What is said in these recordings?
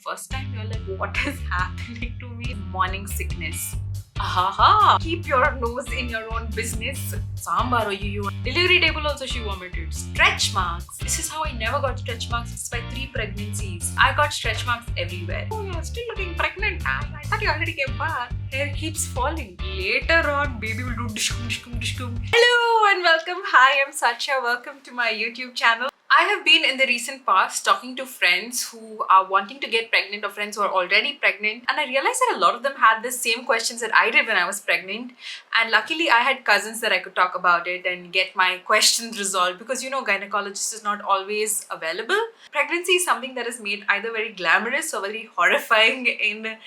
first time, you're like, what is happening to me? Morning sickness. Ahaha! Keep your nose in your own business. Sambar, you. Delivery table also she vomited. Stretch marks. This is how I never got stretch marks despite 3 pregnancies. I got stretch marks everywhere. Oh, you're still looking pregnant. I thought you already gave birth. Hair keeps falling. Later on, baby will do dishkum, dishkum, dishkum. Hello and welcome. Hi, I'm Satshya. Welcome to my YouTube channel. I have been in the recent past talking to friends who are wanting to get pregnant or friends who are already pregnant, and I realized that a lot of them had the same questions that I did when I was pregnant. And luckily I had cousins that I could talk about it and get my questions resolved, because gynecologist is not always available. Pregnancy is something that is made either very glamorous or very horrifying in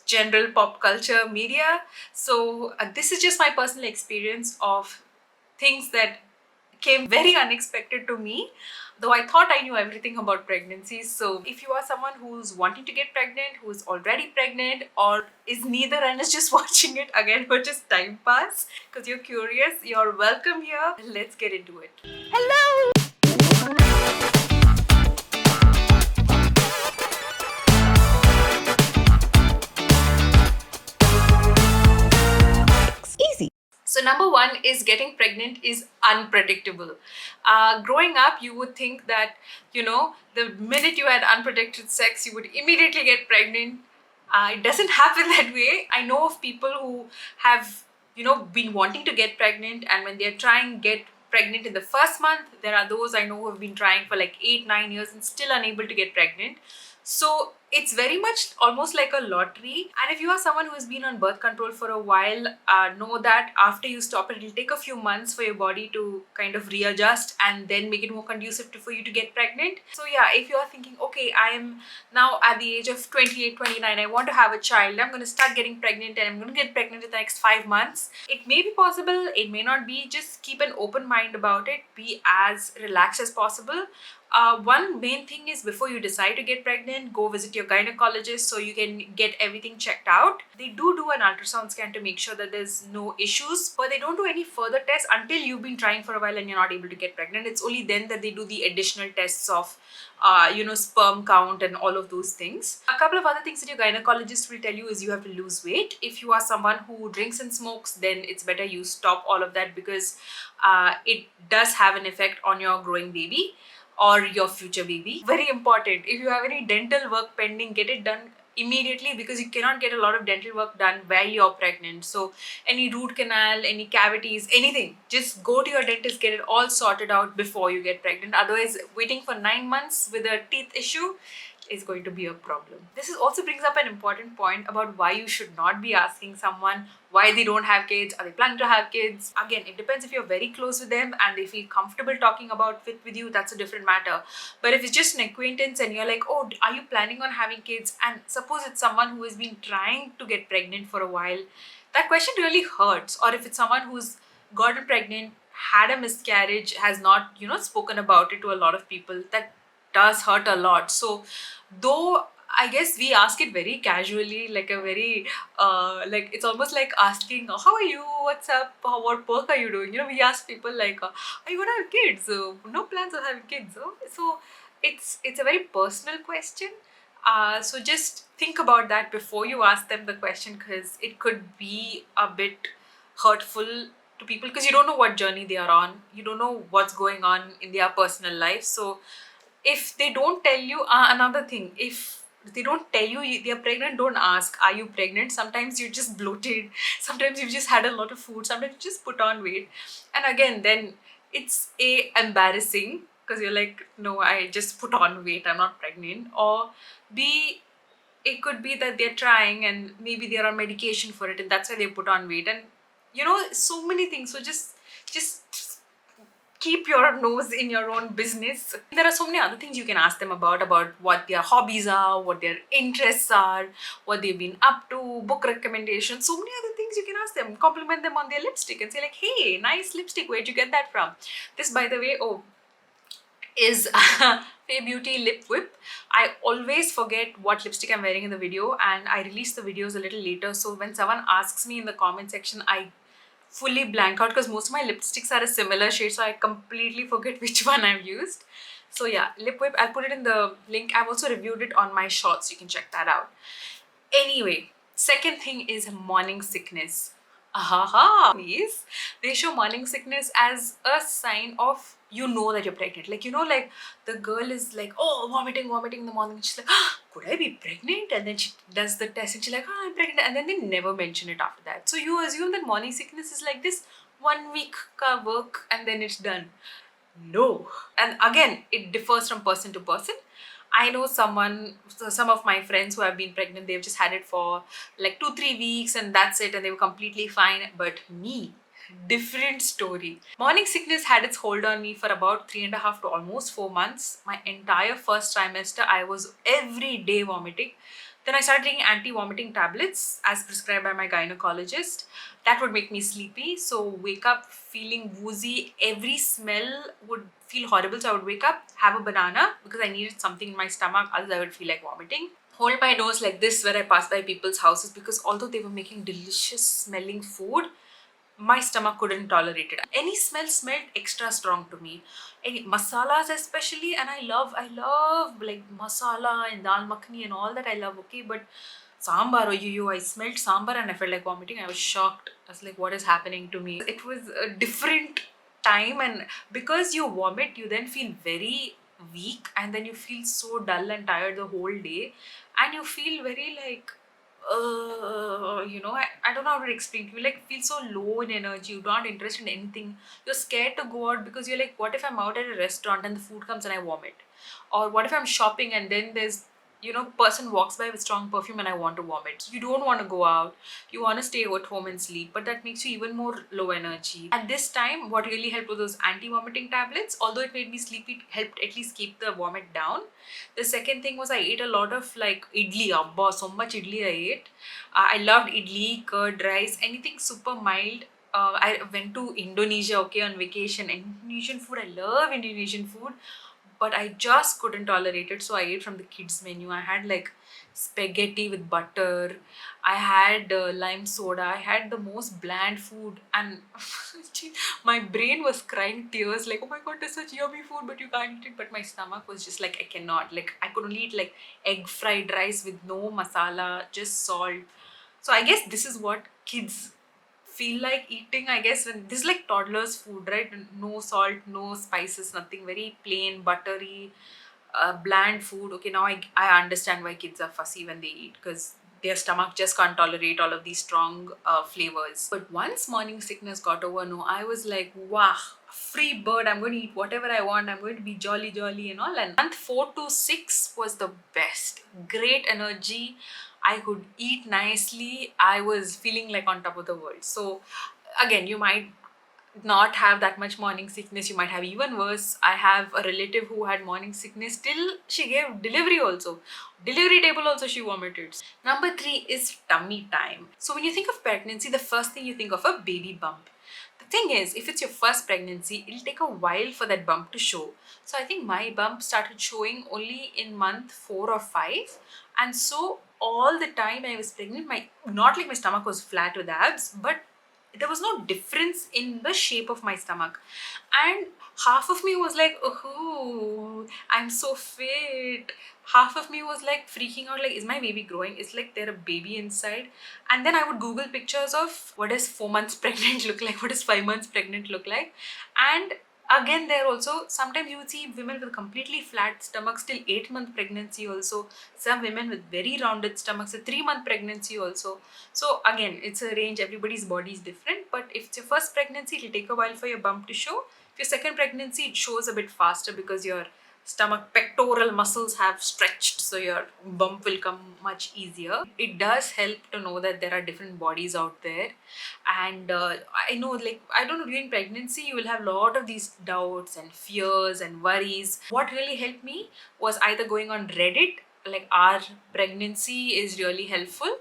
general pop culture media. So this is just my personal experience of things that came very unexpected to me, though I thought I knew everything about pregnancy. So if you are someone who's wanting to get pregnant, who's already pregnant, or is neither and is just watching it again for just time pass because you're curious, you're welcome here. Let's get into it. Hello! So number one is getting pregnant is unpredictable. Growing up, you would think that, the minute you had unprotected sex, you would immediately get pregnant. It doesn't happen that way. I know of people who have, been wanting to get pregnant, and when they're trying get pregnant in the first month, there are those I know who have been trying for like 8-9 years and still unable to get pregnant. So it's very much almost like a lottery. And if you are someone who has been on birth control for a while, know that after you stop it, it'll take a few months for your body to kind of readjust and then make it more conducive for you to get pregnant. So yeah, if you are thinking, okay, I am now at the age of 28, 29, I want to have a child, I'm going to start getting pregnant and I'm going to get pregnant in the next 5 months. It may be possible, it may not be. Just keep an open mind about it. Be as relaxed as possible. One main thing is, before you decide to get pregnant, go visit your gynecologist so you can get everything checked out. They do an ultrasound scan to make sure that there's no issues, but they don't do any further tests until you've been trying for a while and you're not able to get pregnant. It's only then that they do the additional tests of sperm count and all of those things. A couple of other things that your gynecologist will tell you is you have to lose weight. If you are someone who drinks and smokes, then it's better you stop all of that, because it does have an effect on your growing baby or your future baby. Very important. If you have any dental work pending, get it done immediately, because you cannot get a lot of dental work done while you're pregnant. So any root canal, any cavities, anything, just go to your dentist, get it all sorted out before you get pregnant. Otherwise, waiting for 9 months with a teeth issue is going to be a problem. This also brings up an important point about why you should not be asking someone why they don't have kids. Are they planning to have kids? Again, it depends. If you're very close with them and they feel comfortable talking about it with you, that's a different matter. But if it's just an acquaintance and you're like, oh, are you planning on having kids? And suppose it's someone who has been trying to get pregnant for a while, that question really hurts. Or if it's someone who's gotten pregnant, had a miscarriage, has not, spoken about it to a lot of people, that does hurt a lot. So though I guess we ask it very casually, like a very like it's almost like asking, how are you, what's up, what work are you doing? We ask people like, are you gonna have kids? No plans of having kids. So it's a very personal question. So just think about that before you ask them the question, because it could be a bit hurtful to people, because you don't know what journey they are on, you don't know what's going on in their personal life. So if they don't tell you, another thing, if they don't tell you they're pregnant, don't ask, are you pregnant? Sometimes you're just bloated, sometimes you've just had a lot of food, sometimes you just put on weight, and again then it's embarrassing, because you're like, no, I just put on weight, I'm not pregnant. Or B, it could be that they're trying and maybe they're on medication for it and that's why they put on weight, and so many things. So just keep your nose in your own business. There are so many other things you can ask them about what their hobbies are, what their interests are, what they've been up to, book recommendations, so many other things you can ask them. Compliment them on their lipstick and say like, hey, nice lipstick, where'd you get that from? This, by the way, is Fay Beauty Lip Whip. I always forget what lipstick I'm wearing in the video, and I release the videos a little later, so when someone asks me in the comment section, I fully blank out, because most of my lipsticks are a similar shade, so I completely forget which one I've used. So yeah, lip whip, I'll put it in the link. I've also reviewed it on my shorts, you can check that out. Anyway, second thing is morning sickness. Ahaha. Please, they show morning sickness as a sign of, you know, that you're pregnant. Like, you know, like the girl is like, oh, vomiting in the morning. She's like, ah, could I be pregnant? And then she does the test and she's like, oh, I'm pregnant. And then they never mention it after that. So you assume that morning sickness is like this 1 week ka work and then it's done. No. And again, it differs from person to person. I know some of my friends who have been pregnant, they've just had it for like 2, 3 weeks and that's it, and they were completely fine. But me, different story. Morning sickness had its hold on me for about 3.5 to almost 4 months. My entire first trimester, I was every day vomiting. Then I started taking anti-vomiting tablets as prescribed by my gynecologist. That would make me sleepy, so wake up feeling woozy. Every smell would feel horrible, so I would wake up, have a banana because I needed something in my stomach, otherwise I would feel like vomiting. Hold my nose like this where I pass by people's houses because although they were making delicious smelling food, my stomach couldn't tolerate it. Any smell smelled extra strong to me. Any masalas especially, and I love like masala and dal makhani and all that I love, okay, but sambar, oh you, I smelled sambar and I felt like vomiting. I was shocked. I was like, what is happening to me? It was a different time, and because you vomit, you then feel very weak and then you feel so dull and tired the whole day, and you feel very like I don't know how to explain to you. Like, feel so low in energy. You're not interested in anything. You're scared to go out because you're like, what if I'm out at a restaurant and the food comes and I vomit? Or what if I'm shopping and then there's, person walks by with strong perfume and I want to vomit. You don't want to go out. You want to stay at home and sleep, but that makes you even more low energy. At this time, what really helped were those anti-vomiting tablets. Although it made me sleepy, it helped at least keep the vomit down. The second thing was I ate a lot of like idli. Abba, so much idli I ate. I loved idli, curd rice, anything super mild. I went to Indonesia, okay, on vacation. Indonesian food, I love Indonesian food, but I just couldn't tolerate it. So I ate from the kids menu. I had like spaghetti with butter. I had lime soda. I had the most bland food, and my brain was crying tears like, oh my god, this is such yummy food, but you can't eat it. But my stomach was just like, I cannot. Like, I could only eat like egg fried rice with no masala, just salt. So I guess this is what kids feel like eating, I guess, when this is like toddlers food, right? No salt, no spices, nothing, very plain buttery bland food. Okay, now I understand why kids are fussy when they eat, because their stomach just can't tolerate all of these strong flavors. But once morning sickness got over, no, I was like, wow, free bird, I'm going to eat whatever I want, I'm going to be jolly and all. And month 4 to 6 was the best. Great energy, I could eat nicely, I was feeling like on top of the world. So again, you might not have that much morning sickness, you might have even worse. I have a relative who had morning sickness till she gave delivery also. Delivery table also she vomited. Number 3 is tummy time. So when you think of pregnancy, the first thing you think of a baby bump. The thing is, if it's your first pregnancy, it'll take a while for that bump to show. So I think my bump started showing only in month 4 or 5. And so all the time I was pregnant, my not like my stomach was flat with abs, but there was no difference in the shape of my stomach. And half of me was like, oh, I'm so fit. Half of me was like freaking out, like, is my baby growing? It's like there a baby inside. And then I would Google pictures of what does 4 months pregnant look like, what does 5 months pregnant look like. And again, there also sometimes you would see women with completely flat stomachs till 8 month pregnancy also. Some women with very rounded stomachs, a 3 month pregnancy also. So again, it's a range, everybody's body is different, but if it's your first pregnancy, it'll take a while for your bump to show. If your second pregnancy, it shows a bit faster because your stomach pectoral muscles have stretched, so your bump will come much easier. It does help to know that there are different bodies out there. And I know, like, I don't know, during pregnancy you will have a lot of these doubts and fears and worries. What really helped me was either going on Reddit, like our pregnancy is really helpful,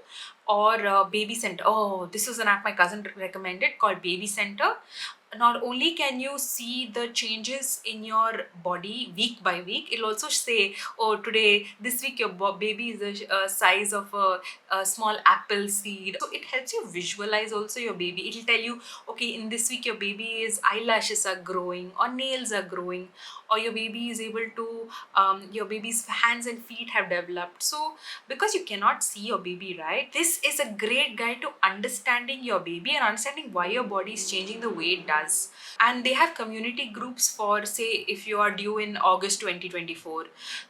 or Baby Center. Oh, this was an app my cousin recommended called Baby Center. Not only can you see the changes in your body week by week, it'll also say, oh, today, this week your baby is the size of a small apple seed. So it helps you visualize also your baby. It'll tell you, okay, in this week your baby's eyelashes are growing or nails are growing, or your baby is able to, your baby's hands and feet have developed. So because you cannot see your baby, right, this is a great guide to understanding your baby and understanding why your body is changing the way it does. And they have community groups for, say, if you are due in August 2024,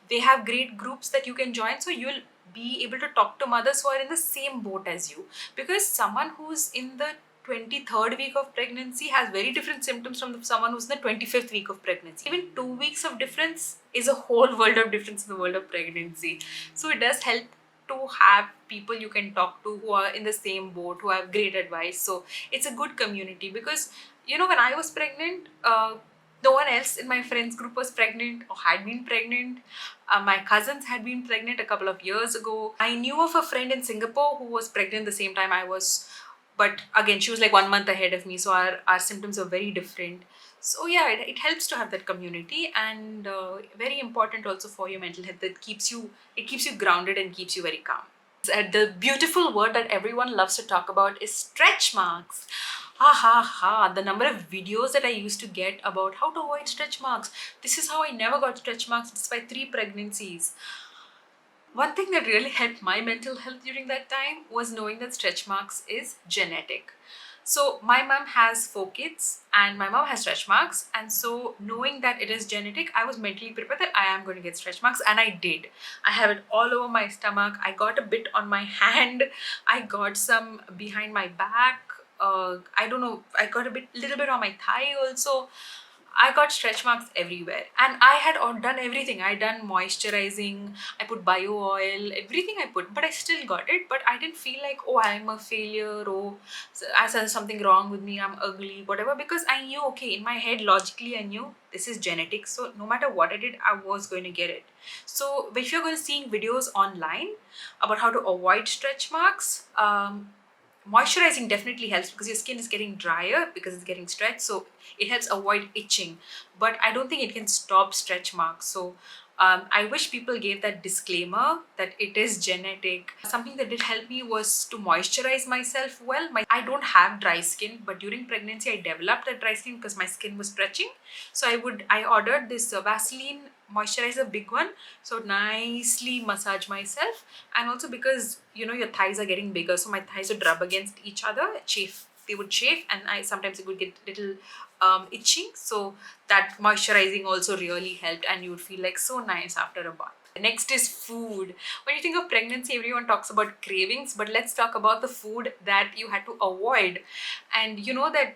they have great groups that you can join, so you'll be able to talk to mothers who are in the same boat as you. Because someone who's in the 23rd week of pregnancy has very different symptoms from someone who's in the 25th week of pregnancy. Even 2 weeks of difference is a whole world of difference in the world of pregnancy. So it does help to have people you can talk to who are in the same boat, who have great advice. So it's a good community. Because when I was pregnant, no one else in my friends group was pregnant or had been pregnant. My cousins had been pregnant a couple of years ago. I knew of a friend in Singapore who was pregnant the same time I was, but again, she was like 1 month ahead of me, so our symptoms are very different. So yeah, it helps to have that community, and very important also for your mental health. That keeps you grounded and keeps you very calm. The beautiful word that everyone loves to talk about is stretch marks. Ha ha ha. The number of videos that I used to get about how to avoid stretch marks. This is how I never got stretch marks despite 3 pregnancies. One thing that really helped my mental health during that time was knowing that stretch marks is genetic. So my mom has 4 kids and my mom has stretch marks, and so knowing that it is genetic, I was mentally prepared that I am going to get stretch marks, and I did. I have it all over my stomach. I got a bit on my hand. I got some behind my back. I don't know. I got little bit on my thigh also. I got stretch marks everywhere, and I had all done everything. I done moisturizing, I put bio oil, everything I put, but I still got it. But I didn't feel like, oh, I'm a failure, oh, as there's something wrong with me, I'm ugly, whatever. Because I knew, okay, in my head, logically, I knew this is genetic. So no matter what I did, I was going to get it. So if you're going to seeing videos online about how to avoid stretch marks, moisturizing definitely helps because your skin is getting drier because it's getting stretched, so it helps avoid itching, but I don't think it can stop stretch marks. So I wish people gave that disclaimer that it is genetic. Something that did help me was to moisturize myself well. I don't have dry skin, but during pregnancy I developed a dry skin because my skin was stretching. So I ordered this Vaseline moisturizer, big one, so nicely massage myself. And also because your thighs are getting bigger, so my thighs would rub against each other, chafe, they would chafe, and I sometimes it would get little itching. So that moisturizing also really helped, and you would feel like so nice after a bath. Next is food. When you think of pregnancy, everyone talks about cravings, but let's talk about the food that you had to avoid. And you know that,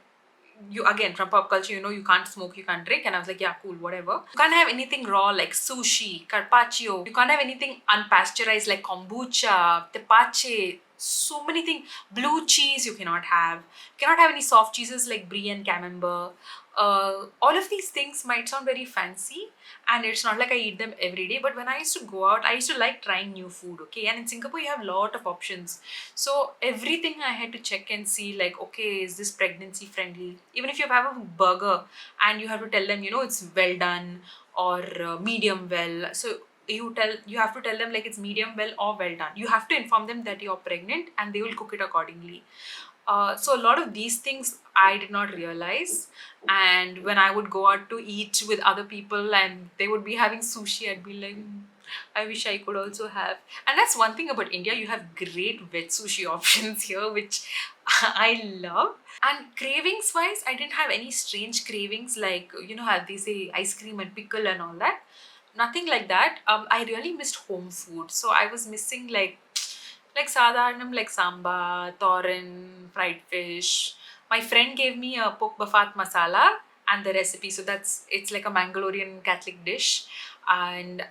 you again, from pop culture, you can't smoke, you can't drink, and I was like, yeah, cool, whatever. You can't have anything raw like sushi, carpaccio. You can't have anything unpasteurized like kombucha, tepache, so many things. Blue cheese you cannot have. You cannot have any soft cheeses like brie and camembert. All of these things might sound very fancy, and it's not like I eat them every day, but when I used to go out, I used to like trying new food, okay? And in Singapore you have a lot of options, so everything I had to check and see, like, okay, is this pregnancy friendly? Even if you have a burger and you have to tell them, it's well done or medium well, so you have to tell them like it's medium well or well done. You have to inform them that you're pregnant and they will cook it accordingly. So a lot of these things I did not realize, and when I would go out to eat with other people and they would be having sushi, I'd be like, I wish I could also have. And that's one thing about India, you have great veg sushi options here, which I love. And cravings wise, I didn't have any strange cravings like, how they say ice cream and pickle and all that. Nothing like that. I really missed home food. So I was missing like sadharanam, like samba, Tharien, fried fish. My friend gave me a pork buffet masala and the recipe. So it's like a Mangalorean Catholic dish, and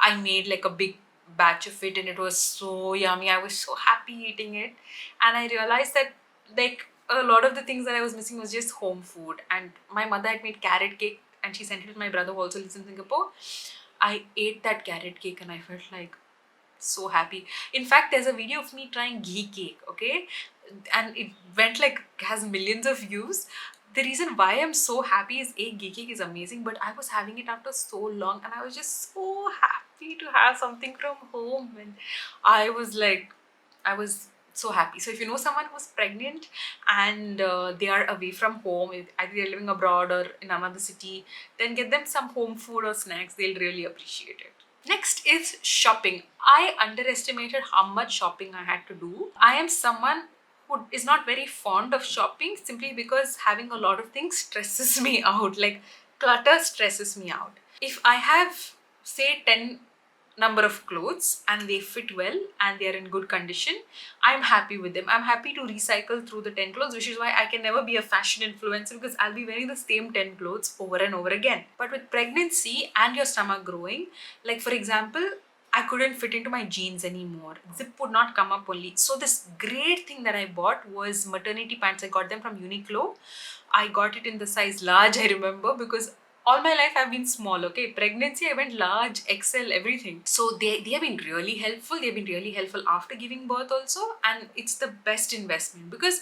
I made like a big batch of it, and it was so yummy. I was so happy eating it, and I realized that like a lot of the things that I was missing was just home food. And my mother had made carrot cake, and she sent it to my brother who also lives in Singapore. I ate that carrot cake and I felt like so happy. In fact, there's a video of me trying ghee cake, okay? And it went like, has millions of views. The reason why I'm so happy is ghee cake is amazing, but I was having it after so long and I was just so happy to have something from home. And I was like, I was so happy. So if you know someone who's pregnant and they are away from home, either they're living abroad or in another city, then get them some home food or snacks. They'll really appreciate it. Next is shopping. I underestimated how much shopping I had to do. I am someone who is not very fond of shopping simply because having a lot of things stresses me out. Like clutter stresses me out. If I have, say, 10 number of clothes and they fit well and they are in good condition, I'm happy with them. I'm happy to recycle through the 10 clothes, which is why I can never be a fashion influencer, because I'll be wearing the same 10 clothes over and over again. But with pregnancy and your stomach growing, like for example, I couldn't fit into my jeans anymore. Zip would not come up only. So this great thing that I bought was maternity pants. I got them from Uniqlo. I got it in the size large, I remember, because all my life I've been small. Okay, pregnancy I went large, XL, everything. So they have been really helpful. They've been really helpful after giving birth also, and it's the best investment, because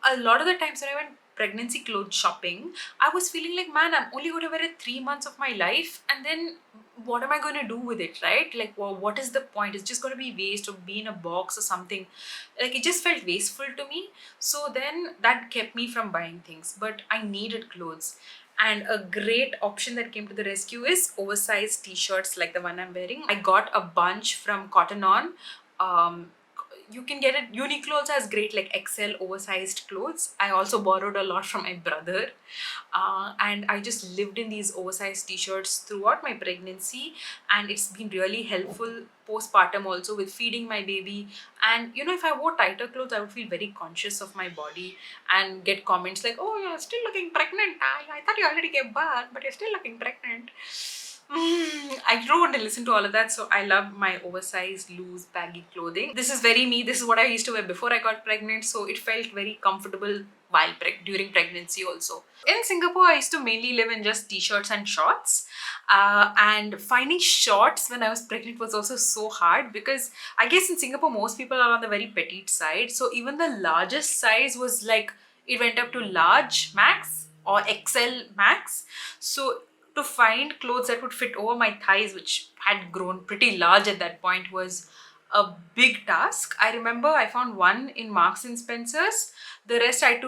a lot of the times when I went pregnancy clothes shopping, I was feeling like, man, I'm only going to wear it 3 months of my life, and then what am I going to do with it, right? Like, well, what is the point? It's just going to be waste or be in a box or something. Like, it just felt wasteful to me. So then that kept me from buying things, but I needed clothes. And a great option that came to the rescue is oversized t-shirts like the one I'm wearing. I got a bunch from Cotton On. Um, you can get it. Uniqlo also has great like XL oversized clothes. I also borrowed a lot from my brother, and I just lived in these oversized t-shirts throughout my pregnancy, and it's been really helpful postpartum also with feeding my baby. And you know, if I wore tighter clothes, I would feel very conscious of my body and get comments like, "Oh, you're still looking pregnant. I thought you already gave birth, but you're still looking pregnant." I don't want to listen to all of that, so I love my oversized, loose, baggy clothing. This is very me. This is what I used to wear before I got pregnant, so it felt very comfortable while during pregnancy also. In Singapore, I used to mainly live in just t-shirts and shorts. And finding shorts when I was pregnant was also so hard, because I guess in Singapore, most people are on the very petite side. So even the largest size was like, it went up to large max or XL max. So to find clothes that would fit over my thighs, which had grown pretty large at that point, was a big task. I remember I found one in Marks and Spencer's. The rest I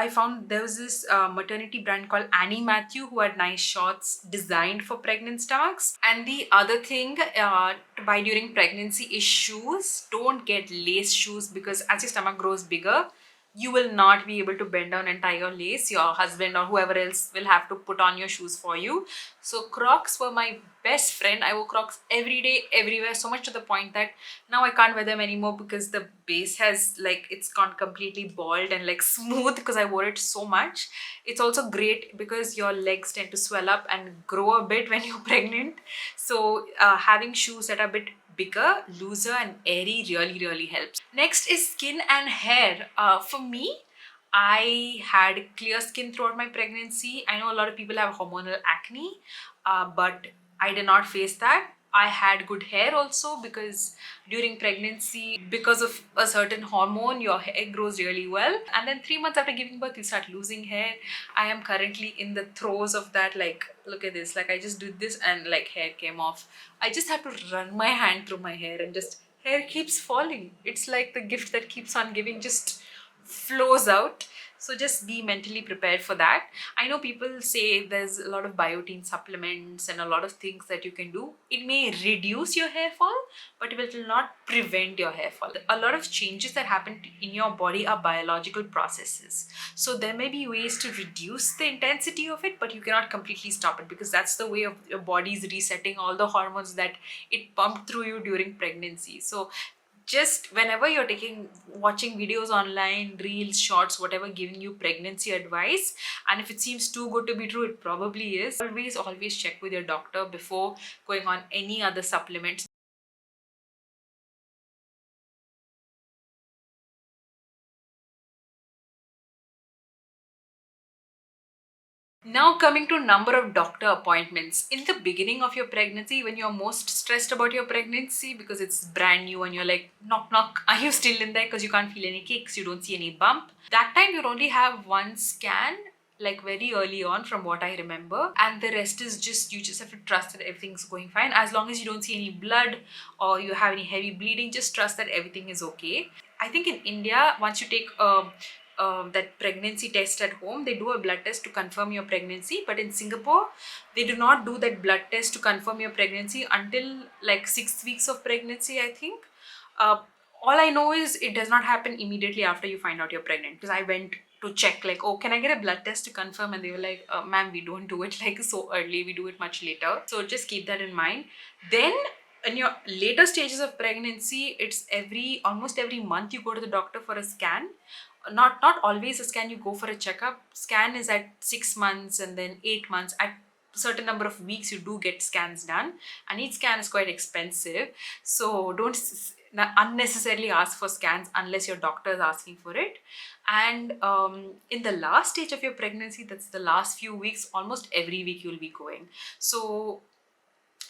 found there was this maternity brand called Annie Matthew who had nice shorts designed for pregnant stomachs. And the other thing to buy during pregnancy is shoes. Don't get lace shoes, because as your stomach grows bigger, you will not be able to bend down and tie your lace. Your husband or whoever else will have to put on your shoes for you. So Crocs were my best friend. I wore Crocs every day, everywhere, so much to the point that now I can't wear them anymore, because the base has like, it's gone completely bald and like smooth because I wore it so much. It's also great because your legs tend to swell up and grow a bit when you're pregnant. So having shoes that are a bit bigger, looser and airy really helps. Next is skin and hair. For me, I had clear skin throughout my pregnancy. I know a lot of people have hormonal acne, but I did not face that. I had good hair also, because during pregnancy, because of a certain hormone, your hair grows really well. And then 3 months after giving birth, you start losing hair. I am currently in the throes of that. Like, look at this. Like, I just did this and like hair came off. I just have to run my hand through my hair and just hair keeps falling. It's like the gift that keeps on giving, just flows out. So just be mentally prepared for that. I know people say there's a lot of biotin supplements and a lot of things that you can do. It may reduce your hair fall, but it will not prevent your hair fall. A lot of changes that happen in your body are biological processes. So there may be ways to reduce the intensity of it, but you cannot completely stop it, because that's the way of your body's resetting all the hormones that it pumped through you during pregnancy. So just whenever you're watching videos online, reels, shorts, whatever, giving you pregnancy advice, and if it seems too good to be true, it probably is, always check with your doctor before going on any other supplements. Now coming to number of doctor appointments. In the beginning of your pregnancy, when you're most stressed about your pregnancy because it's brand new and you're like, knock knock, are you still in there? Because you can't feel any kicks, you don't see any bump. That time you'll only have one scan, like very early on from what I remember, and the rest is just, you just have to trust that everything's going fine. As long as you don't see any blood or you have any heavy bleeding, just trust that everything is okay. I think in India, once you take that pregnancy test at home, they do a blood test to confirm your pregnancy. But in Singapore, they do not do that blood test to confirm your pregnancy until like 6 weeks of pregnancy, I think. Uh, all I know is it does not happen immediately after you find out you're pregnant, because I went to check like, oh, can I get a blood test to confirm? And they were like, ma'am, we don't do it like so early, we do it much later. So just keep that in mind. Then in your later stages of pregnancy, it's almost every month you go to the doctor for a scan. Not always a scan, you go for a checkup. Scan is at 6 months, and then 8 months. At certain number of weeks you do get scans done, and each scan is quite expensive. So don't unnecessarily ask for scans unless your doctor is asking for it. And in the last stage of your pregnancy, that's the last few weeks, almost every week you'll be going. So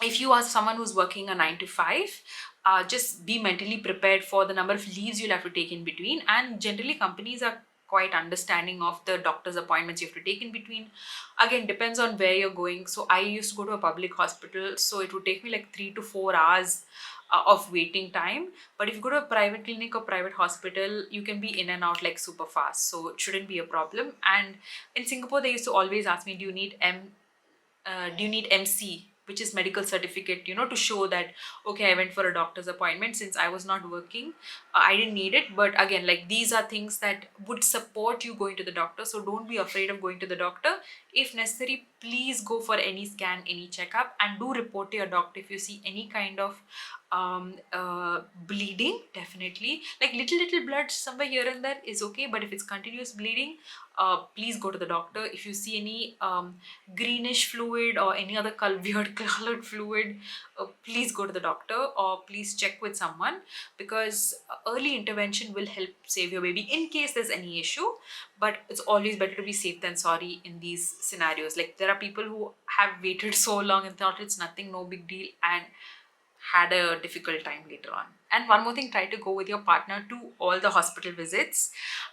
if you are someone who's working a 9 to 5, just be mentally prepared for the number of leaves you'll have to take in between. And generally companies are quite understanding of the doctor's appointments you have to take in between. Again, depends on where you're going. So I used to go to a public hospital, so it would take me like 3 to 4 hours of waiting time. But if you go to a private clinic or private hospital, you can be in and out like super fast, so it shouldn't be a problem. And in Singapore, they used to always ask me, do you need MC, which is medical certificate, to show that, okay, I went for a doctor's appointment. Since I was not working, I didn't need it. But again, like, these are things that would support you going to the doctor. So don't be afraid of going to the doctor. If necessary, please go for any scan, any checkup, and do report to your doctor if you see any kind of bleeding. Definitely, like little blood somewhere here and there is okay, but if it's continuous bleeding, please go to the doctor. If you see any greenish fluid or any other weird colored fluid, please go to the doctor, or please check with someone, because early intervention will help save your baby in case there's any issue. But it's always better to be safe than sorry in these scenarios. Like, there are people who have waited so long and thought it's nothing, no big deal, and had a difficult time later on. And one more thing, try to go with your partner to all the hospital visits.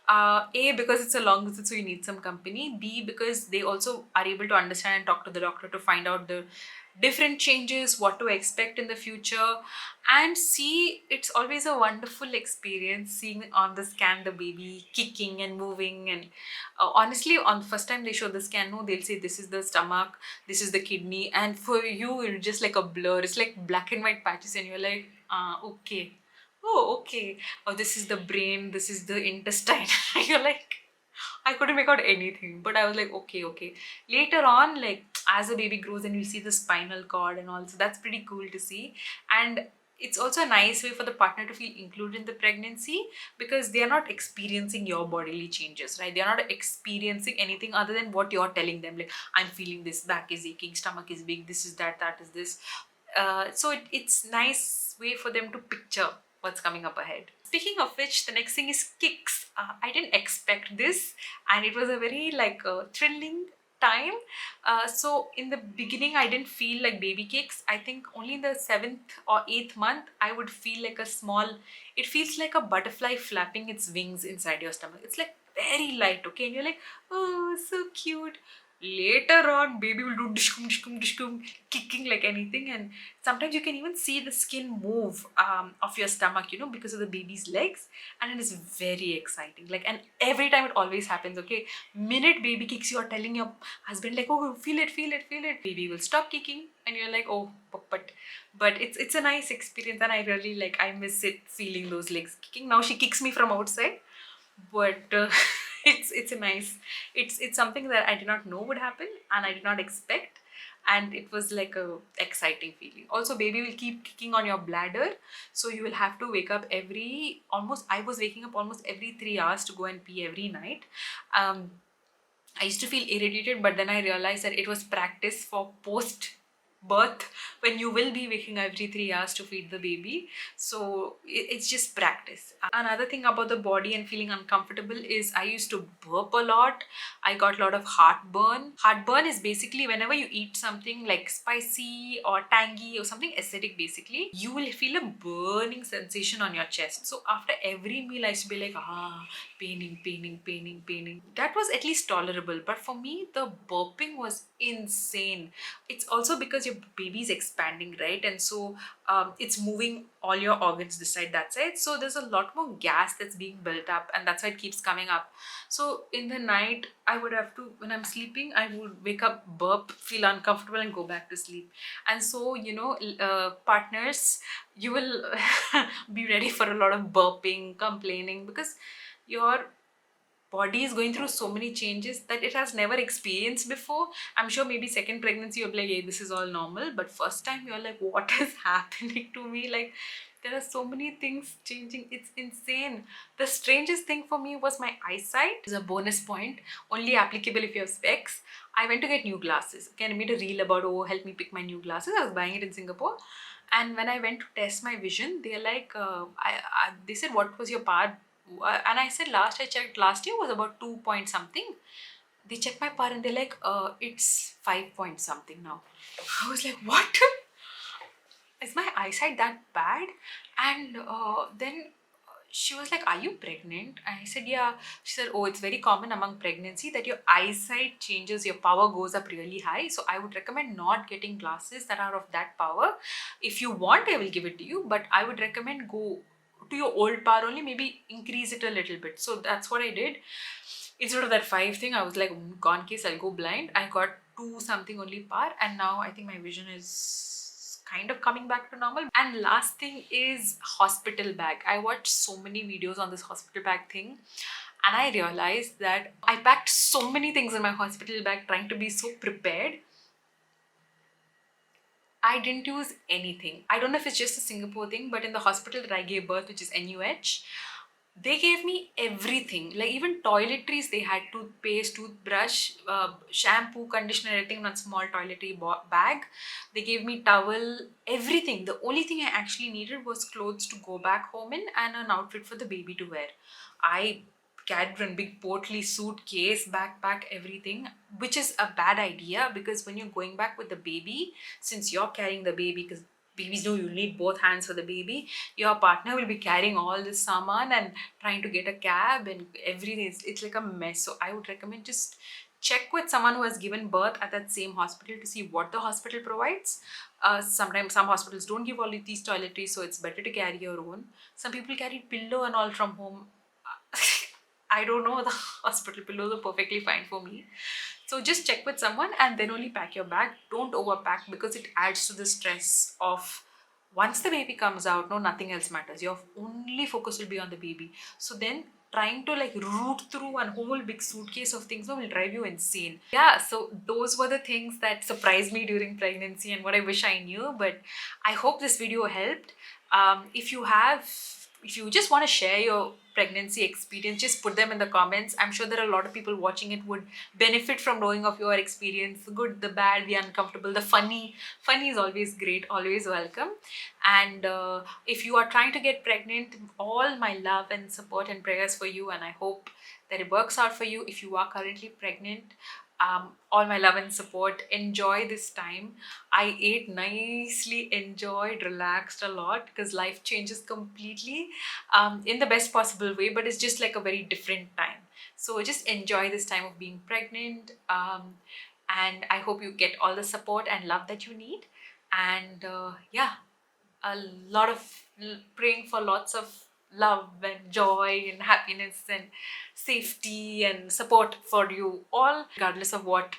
A, because it's a long visit, so you need some company. B, because they also are able to understand and talk to the doctor to find out the different changes, what to expect in the future. And C, it's always a wonderful experience seeing on the scan the baby kicking and moving. And honestly, on the first time they show the scan, no, they'll say this is the stomach, this is the kidney, and for you it's just like a blur. It's like black and white patches, and you're like, okay, oh, okay, oh, this is the brain, this is the intestine. You're like, I couldn't make out anything, but I was like, okay, okay. Later on, like, as the baby grows and you see the spinal cord and all, so that's pretty cool to see. And it's also a nice way for the partner to feel included in the pregnancy, because they are not experiencing your bodily changes, right? They are not experiencing anything other than what you're telling them. Like, I'm feeling this, back is aching, stomach is big, this is that, that is this. So it's nice way for them to picture what's coming up ahead. Speaking of which, the next thing is kicks. I didn't expect this, and it was a very like thrilling time. So in the beginning, I didn't feel like baby kicks. I think only in the 7th or 8th month I would feel like a small. It feels like a butterfly flapping its wings inside your stomach. It's like very light, okay, and you're like, oh, so cute. Later on, baby will do dishkum dishkum dishkum, kicking like anything, and sometimes you can even see the skin move of your stomach, because of the baby's legs, and it is very exciting. Like, and every time it always happens. Okay, minute baby kicks, you are telling your husband like, oh, feel it, feel it, feel it. Baby will stop kicking, and you're like, oh, but it's a nice experience, and I really like. I miss it, feeling those legs kicking. Now she kicks me from outside, but it's a nice, it's something that I did not know would happen, and I did not expect, and it was like a exciting feeling. Also, baby will keep kicking on your bladder, so you will have to wake up I was waking up almost every 3 hours to go and pee every night. I used to feel irritated, but then I realized that it was practice for post birth, when you will be waking every 3 hours to feed the baby. So it's just practice. Another thing about the body and feeling uncomfortable is I used to burp a lot. I got a lot of heartburn. Heartburn is basically whenever you eat something like spicy or tangy or something acidic, basically you will feel a burning sensation on your chest. So after every meal I used to be like, paining. That was at least tolerable, but for me the burping was insane. It's also because your baby's expanding, right? And so it's moving all your organs this side, that side. So there's a lot more gas that's being built up, and that's why it keeps coming up. So in the night, I would have to, when I'm sleeping, I would wake up, burp, feel uncomfortable, and go back to sleep. And so, partners, you will be ready for a lot of burping, complaining, because your body is going through so many changes that it has never experienced before. I'm sure maybe second pregnancy you're like, hey, this is all normal, but first time you're like, what is happening to me? Like, there are so many things changing, it's insane. The strangest thing for me was my eyesight. Is a bonus point, only applicable if you have specs. I went to get new glasses. Okay, I made a reel about, oh, help me pick my new glasses. I was buying it in Singapore, and when I went to test my vision, they're like, they said, what was your power? And I said, last I checked last year was about 2 point something. They checked my power and they're like, it's 5 point something now. I was like, what? Is my eyesight that bad? And then she was like, are you pregnant? And I said, yeah. She said, oh, it's very common among pregnancy that your eyesight changes, your power goes up really high. So I would recommend not getting glasses that are of that power. If you want, I will give it to you, but I would recommend go to your old power only, maybe increase it a little bit. So that's what I did. Instead of that 5 thing, I was like, gone case, I'll go blind. I got 2 something only power, and now I think my vision is kind of coming back to normal. And last thing is hospital bag. I watched so many videos on this hospital bag thing, and I realized that I packed so many things in my hospital bag trying to be so prepared. I didn't use anything. I don't know if it's just a Singapore thing, but in the hospital that I gave birth, which is NUH, they gave me everything. Like even toiletries, they had toothpaste, toothbrush, shampoo, conditioner, everything in one small toiletry bag. They gave me towel, everything. The only thing I actually needed was clothes to go back home in and an outfit for the baby to wear. I carried a big portly suitcase, backpack, everything, which is a bad idea because when you're going back with the baby, since you're carrying the baby, because babies know you need both hands for the baby, your partner will be carrying all this saman and trying to get a cab and everything. It's like a mess. So I would recommend just check with someone who has given birth at that same hospital to see what the hospital provides. Sometimes some hospitals don't give all of these toiletries, so it's better to carry your own. Some people carry pillow and all from home. I don't know, the hospital pillows are perfectly fine for me. So just check with someone and then only pack your bag. Don't overpack because it adds to the stress of once the baby comes out, no, nothing else matters. Your only focus will be on the baby. So then trying to like root through one whole big suitcase of things will drive you insane. Yeah, so those were the things that surprised me during pregnancy and what I wish I knew. But I hope this video helped. If you just want to share your pregnancy experience, just put them in the comments. I'm sure there are a lot of people watching it would benefit from knowing of your experience, the good, the bad, the uncomfortable, the funny. Funny is always great, always welcome. And if you are trying to get pregnant, all my love and support and prayers for you, and I hope that it works out for you. If you are currently pregnant, all my love and support. Enjoy this time. I ate nicely, enjoyed, relaxed a lot because life changes completely in the best possible way, but it's just like a very different time. So just enjoy this time of being pregnant, and I hope you get all the support and love that you need. And yeah, a lot of praying for lots of love and joy and happiness and safety and support for you all, regardless of what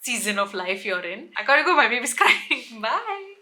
season of life you're in. I gotta go, my baby's crying. Bye.